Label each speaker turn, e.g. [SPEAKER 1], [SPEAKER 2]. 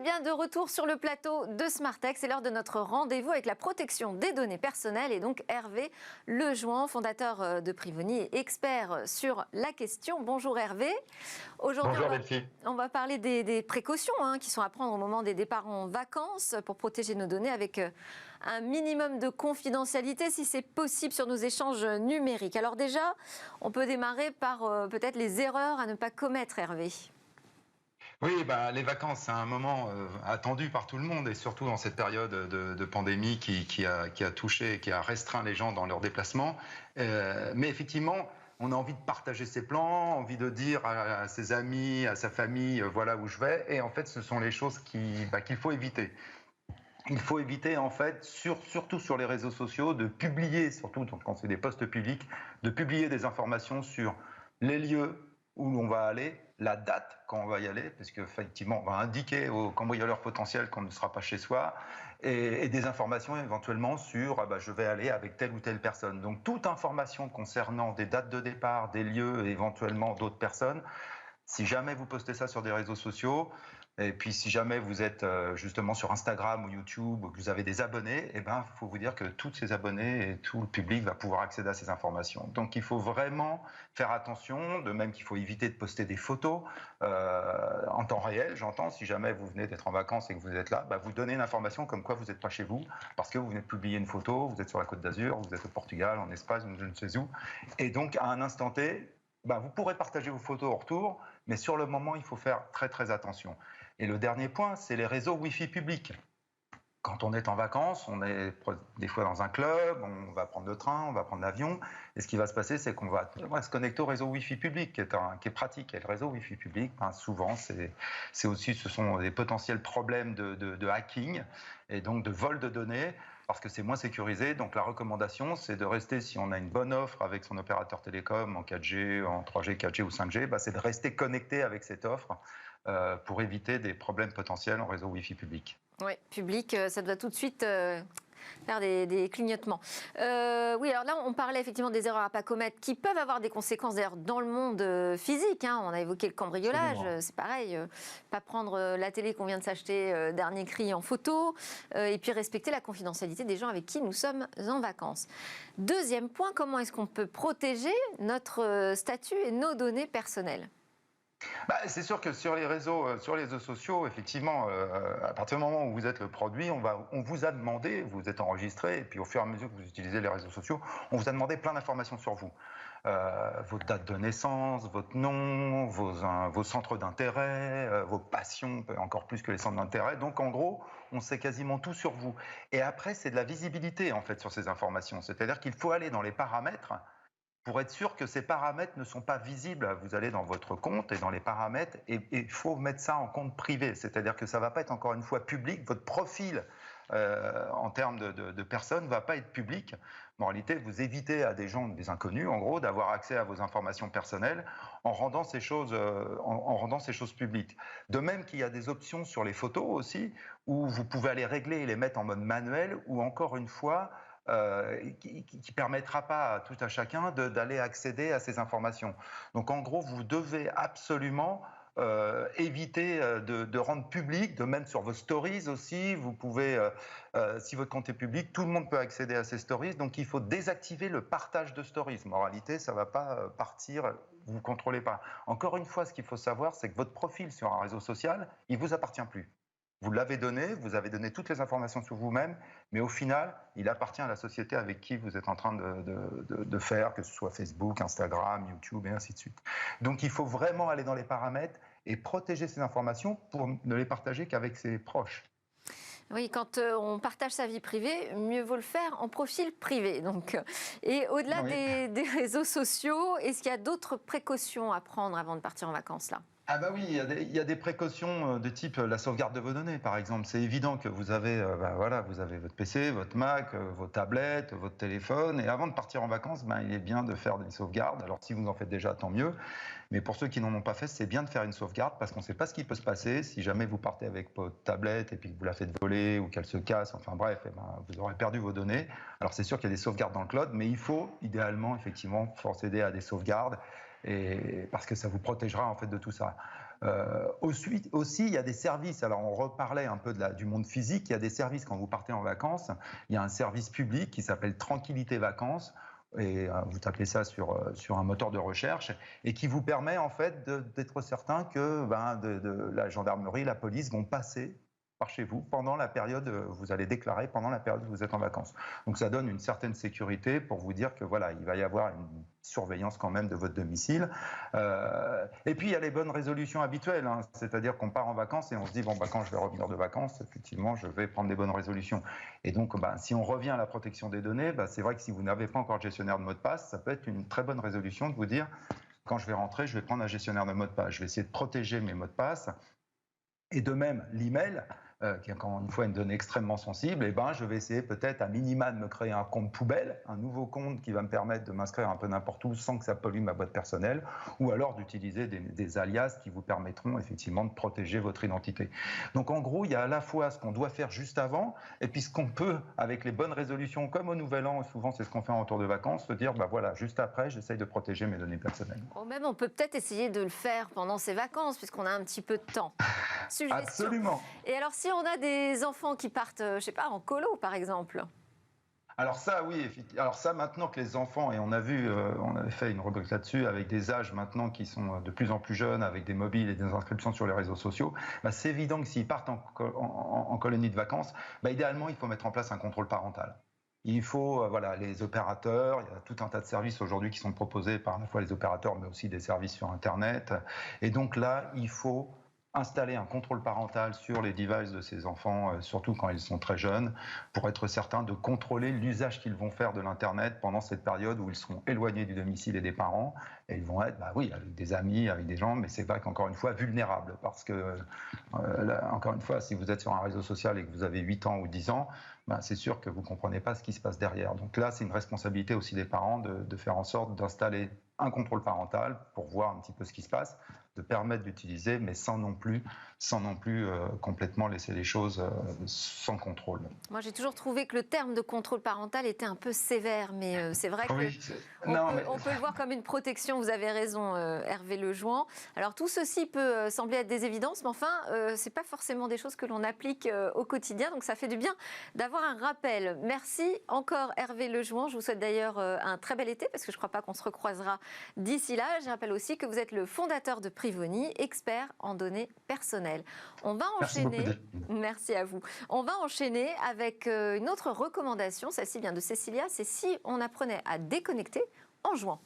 [SPEAKER 1] bien, de retour sur le plateau de Smartech. C'est l'heure de notre rendez-vous avec la protection des données personnelles et donc Hervé Lejouan, fondateur de Privoni et expert sur la question. Bonjour Hervé. Aujourd'hui, on va parler des précautions qui sont à prendre au moment des départs en vacances pour protéger nos données avec un minimum de confidentialité si c'est possible sur nos échanges numériques. Alors déjà, on peut démarrer par peut-être les erreurs à ne pas commettre, Hervé.
[SPEAKER 2] Oui, les vacances, c'est un moment attendu par tout le monde et surtout dans cette période de pandémie qui a touché, qui a restreint les gens dans leurs déplacements. Mais effectivement, on a envie de partager ses plans, envie de dire à ses amis, à sa famille, voilà où je vais. Et en fait, ce sont les choses qu'il faut éviter. Il faut éviter, en fait, surtout sur les réseaux sociaux, de publier, surtout quand c'est des posts publics, de publier des informations sur les lieux où on va aller, la date quand on va y aller, parce qu'effectivement, on va indiquer aux cambrioleurs potentiels qu'on ne sera pas chez soi, et des informations éventuellement sur je vais aller avec telle ou telle personne. Donc toute information concernant des dates de départ, des lieux et éventuellement d'autres personnes, si jamais vous postez ça sur des réseaux sociaux, et puis si jamais vous êtes justement sur Instagram ou YouTube, ou que vous avez des abonnés, il faut vous dire que tous ces abonnés et tout le public va pouvoir accéder à ces informations. Donc il faut vraiment faire attention, de même qu'il faut éviter de poster des photos en temps réel, j'entends, si jamais vous venez d'être en vacances et que vous êtes là, vous donnez une information comme quoi vous n'êtes pas chez vous, parce que vous venez de publier une photo, vous êtes sur la Côte d'Azur, vous êtes au Portugal, en Espagne, ou je ne sais où, et donc à un instant T, vous pourrez partager vos photos au retour, mais sur le moment, il faut faire très très attention. Et le dernier point, c'est les réseaux Wi-Fi publics. Quand on est en vacances, on est des fois dans un club, on va prendre le train, on va prendre l'avion, et ce qui va se passer, c'est qu'on va se connecter au réseau Wi-Fi public, qui est pratique. Et le réseau Wi-Fi public, souvent, ce sont des potentiels problèmes de hacking, et donc de vol de données, parce que c'est moins sécurisé. Donc la recommandation, c'est de rester, si on a une bonne offre avec son opérateur télécom en 4G, en 3G, 4G ou 5G, c'est de rester connecté avec cette offre pour éviter des problèmes potentiels en réseau Wi-Fi public.
[SPEAKER 1] Oui, public, ça doit tout de suite faire des clignotements. Oui, alors là, on parlait effectivement des erreurs à ne pas commettre qui peuvent avoir des conséquences d'ailleurs dans le monde physique. On a évoqué le cambriolage, c'est pareil. Pas prendre la télé qu'on vient de s'acheter, dernier cri en photo, et puis respecter la confidentialité des gens avec qui nous sommes en vacances. Deuxième point, comment est-ce qu'on peut protéger notre statut et nos données personnelles ?
[SPEAKER 2] C'est sûr que sur les réseaux sociaux, effectivement, à partir du moment où vous êtes le produit, on vous a demandé, vous êtes enregistré, et puis au fur et à mesure que vous utilisez les réseaux sociaux, on vous a demandé plein d'informations sur vous. Votre date de naissance, votre nom, vos centres d'intérêt, vos passions, encore plus que les centres d'intérêt. Donc en gros, on sait quasiment tout sur vous. Et après, c'est de la visibilité en fait sur ces informations. C'est-à-dire qu'il faut aller dans les paramètres pour être sûr que ces paramètres ne sont pas visibles. Vous allez dans votre compte et dans les paramètres, et il faut mettre ça en compte privé. C'est-à-dire que ça ne va pas être encore une fois public. Votre profil en termes de personnes ne va pas être public. En réalité, vous évitez à des inconnus, en gros, d'avoir accès à vos informations personnelles en rendant ces choses publiques. De même qu'il y a des options sur les photos aussi, où vous pouvez aller régler et les mettre en mode manuel, ou encore une fois, qui ne permettra pas à tout à chacun d'aller accéder à ces informations. Donc en gros, vous devez absolument éviter de rendre public, de même sur vos stories aussi, vous pouvez, si votre compte est public, tout le monde peut accéder à ces stories, donc il faut désactiver le partage de stories. En réalité, ça ne va pas partir, vous ne contrôlez pas. Encore une fois, ce qu'il faut savoir, c'est que votre profil sur un réseau social, il ne vous appartient plus. Vous l'avez donné, vous avez donné toutes les informations sur vous-même, mais au final, il appartient à la société avec qui vous êtes en train de faire, que ce soit Facebook, Instagram, YouTube et ainsi de suite. Donc il faut vraiment aller dans les paramètres et protéger ces informations pour ne les partager qu'avec ses proches.
[SPEAKER 1] Oui, quand on partage sa vie privée, mieux vaut le faire en profil privé. Donc, et au-delà des réseaux sociaux, est-ce qu'il y a d'autres précautions à prendre avant de partir en vacances là ?
[SPEAKER 2] Oui, il y a des précautions de type la sauvegarde de vos données, par exemple. C'est évident que vous avez, vous avez votre PC, votre Mac, vos tablettes, votre téléphone, et avant de partir en vacances, il est bien de faire des sauvegardes. Alors si vous en faites déjà, tant mieux. Mais pour ceux qui n'en ont pas fait, c'est bien de faire une sauvegarde parce qu'on ne sait pas ce qui peut se passer. Si jamais vous partez avec votre tablette et puis que vous la faites voler ou qu'elle se casse, enfin bref, vous aurez perdu vos données. Alors c'est sûr qu'il y a des sauvegardes dans le cloud, mais il faut idéalement effectivement procéder à des sauvegardes. et parce que ça vous protégera en fait de tout ça. Aussi, il y a des services. Alors, on reparlait un peu du monde physique. Il y a des services quand vous partez en vacances. Il y a un service public qui s'appelle Tranquillité Vacances. Et vous tapez ça sur un moteur de recherche et qui vous permet en fait d'être certain que la gendarmerie, la police vont passer par chez vous pendant la période, vous allez déclarer pendant la période où vous êtes en vacances. Donc ça donne une certaine sécurité pour vous dire que voilà, il va y avoir une surveillance quand même de votre domicile. Et puis il y a les bonnes résolutions habituelles, hein. C'est-à-dire qu'on part en vacances et on se dit bon quand je vais revenir de vacances, effectivement je vais prendre des bonnes résolutions. Et donc si on revient à la protection des données, c'est vrai que si vous n'avez pas encore de gestionnaire de mot de passe, ça peut être une très bonne résolution de vous dire quand je vais rentrer, je vais prendre un gestionnaire de mot de passe, je vais essayer de protéger mes mots de passe. Et de même, l'email, qui est encore une fois une donnée extrêmement sensible, je vais essayer peut-être à minima de me créer un compte poubelle, un nouveau compte qui va me permettre de m'inscrire un peu n'importe où sans que ça pollue ma boîte personnelle, ou alors d'utiliser des alias qui vous permettront effectivement de protéger votre identité. Donc en gros, il y a à la fois ce qu'on doit faire juste avant, et puis ce qu'on peut, avec les bonnes résolutions, comme au Nouvel An, souvent c'est ce qu'on fait en retour de vacances, se dire, voilà, juste après, j'essaye de protéger mes données personnelles.
[SPEAKER 1] Ou même, on peut peut-être essayer de le faire pendant ses vacances, puisqu'on a un petit peu de temps. Suggestion.
[SPEAKER 2] Absolument.
[SPEAKER 1] Et alors, si on a des enfants qui partent, je sais pas, en colo, par exemple.
[SPEAKER 2] Alors ça, oui. Alors ça, maintenant que les enfants, et on a vu, on avait fait une rubrique là-dessus, avec des âges maintenant qui sont de plus en plus jeunes, avec des mobiles et des inscriptions sur les réseaux sociaux, c'est évident que s'ils partent en colonie de vacances, idéalement, il faut mettre en place un contrôle parental. Il faut, les opérateurs, il y a tout un tas de services aujourd'hui qui sont proposés par à la fois les opérateurs, mais aussi des services sur Internet. Et donc là, il faut installer un contrôle parental sur les devices de ces enfants, surtout quand ils sont très jeunes, pour être certain de contrôler l'usage qu'ils vont faire de l'Internet pendant cette période où ils seront éloignés du domicile et des parents, et ils vont être, avec des amis, avec des gens, mais c'est vrai qu'encore une fois, vulnérables, parce que, encore une fois, si vous êtes sur un réseau social et que vous avez 8 ans ou 10 ans, c'est sûr que vous ne comprenez pas ce qui se passe derrière. Donc là, c'est une responsabilité aussi des parents de faire en sorte d'installer un contrôle parental pour voir un petit peu ce qui se passe, de permettre d'utiliser, mais sans non plus complètement laisser les choses sans contrôle.
[SPEAKER 1] Moi, j'ai toujours trouvé que le terme de contrôle parental était un peu sévère, mais c'est vrai qu'on peut le voir comme une protection. Vous avez raison, Hervé Lejouan. Alors, tout ceci peut sembler être des évidences, mais enfin, c'est pas forcément des choses que l'on applique au quotidien, donc ça fait du bien d'avoir un rappel. Merci encore, Hervé Lejouan. Je vous souhaite d'ailleurs un très bel été, parce que je ne crois pas qu'on se recroisera d'ici là. Je rappelle aussi que vous êtes le fondateur de Privoni, expert en données personnelles. On va enchaîner. Merci à vous. On va enchaîner avec une autre recommandation, celle-ci vient de Cécilia, c'est si on apprenait à déconnecter en jouant.